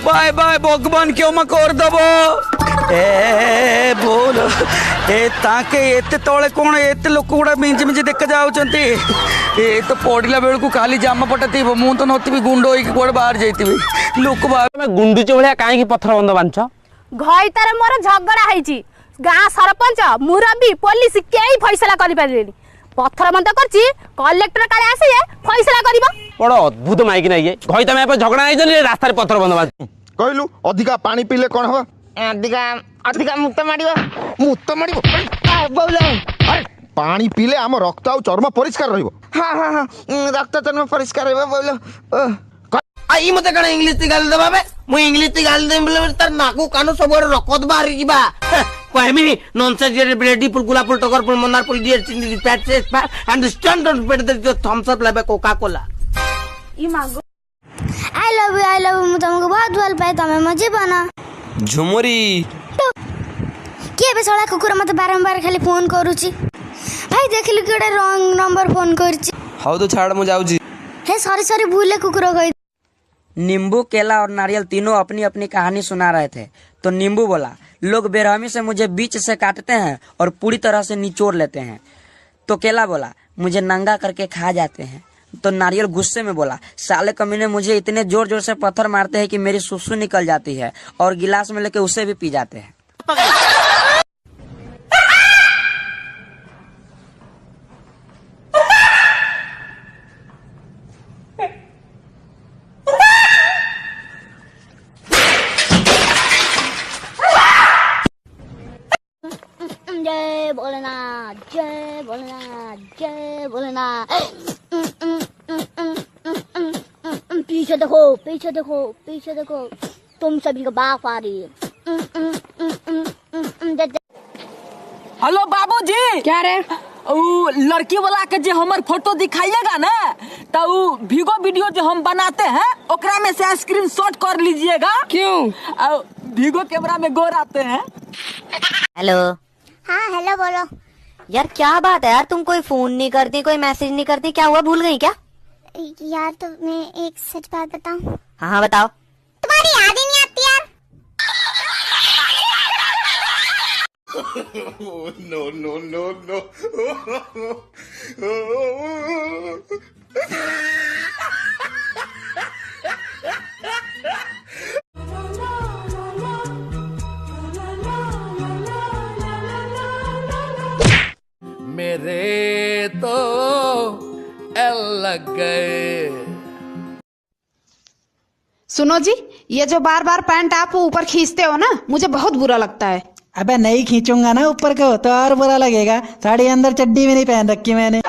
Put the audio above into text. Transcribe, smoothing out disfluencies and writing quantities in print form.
Bye bye भगवान क्यों मकोर दबो ए बोल ए ताके एते तळे कोन एते लोक गुडा मिंज मिंज देख जाउचंती ए तो पड़िला बेल को खाली जामा पटातीबो मु तो नथिबी गुंडो होई कोड बाहर जाईतीबी लोक बाहर में गुंडुचे भलिया काहे की पत्थर बंद बांछ घई तार मोर झगड़ा हैची गाँ सरपंच मुरबी पुलिस केही फैसला करि पारेनी पत्थर बंद करची कलेक्टर काले आसे फैसला करबो बड़ अद्भुत माइक नहीं घई तमे पे झगड़ा नहीं जले रास्ता रे पत्थर बंद बांछ कहलु अधिका पानी पीले कोन हो अधिका अधिका मुक्त मारिबो बोलो अरे पानी पीले आम रक्त आ चर्म परिष्कार रहइबो हां हां हां रक्त चर्म परिष्कार रहइबो बोलो आई मते कण इंग्लिश ती गाल दबा बे मु इंग्लिश ती गाल देम बोले तार नाकू कानो सबोर रकत बाहरी जिबा कहमी नॉनसेंस जे ब्रेडी पुल गुलापुल टकर पुल मंदार पुल डियर चिंदी पैट से एंड स्टैंडर्ड पेट दे थम्स अप लाबे कोका कोला ई मांगो आई लव यू मु तुमको बहुत भल पाए तमे मजे बना झुमुरी के बे सळा कुकुर मते बारंबार खाली फोन करूची भाई देखिलु केडा रॉन्ग नंबर फोन करची हाउ तो छाड़ मु जाउजी हे सॉरी भूले कुकुर कहि नींबू केला और नारियल तीनों अपनी अपनी कहानी सुना रहे थे तो नींबू बोला लोग बेरहमी से मुझे बीच से काटते हैं और पूरी तरह से निचोड़ लेते हैं। तो केला बोला मुझे नंगा करके खा जाते हैं। तो नारियल गुस्से में बोला साले कमीने मुझे इतने जोर जोर से पत्थर मारते हैं कि मेरी सुसु निकल जाती है और गिलास में लेके उसे भी पी जाते हैं। जय भोलेनाथ जय भोलेनाथ जय भोलेनाथ पीछे देखो तुम सभी को बाप आ रही है। हेलो बाबूजी क्या रे लड़की वाला के जे हमर फोटो दिखाइएगा ना तो वीगो वीडियो जो हम बनाते हैं ओकरा में से स्क्रीनशॉट कर लीजिएगा। क्यों वीगो कैमरा में गोर आते हैं। हेलो हाँ हेलो बोलो यार क्या बात है यार तुम कोई फोन नहीं करती कोई मैसेज नहीं करती क्या हुआ भूल गई क्या यार तो मैं एक सच बात बताऊं हाँ बताओ तुम्हारी याद ही नहीं आती यार नो मेरे तो एल लग गए। सुनो जी ये जो बार बार पैंट आप ऊपर खींचते हो ना मुझे बहुत बुरा लगता है। अबे नहीं खींचूंगा ना ऊपर को तो और बुरा लगेगा। साड़ी अंदर चड्डी में नहीं पहन रखी मैंने।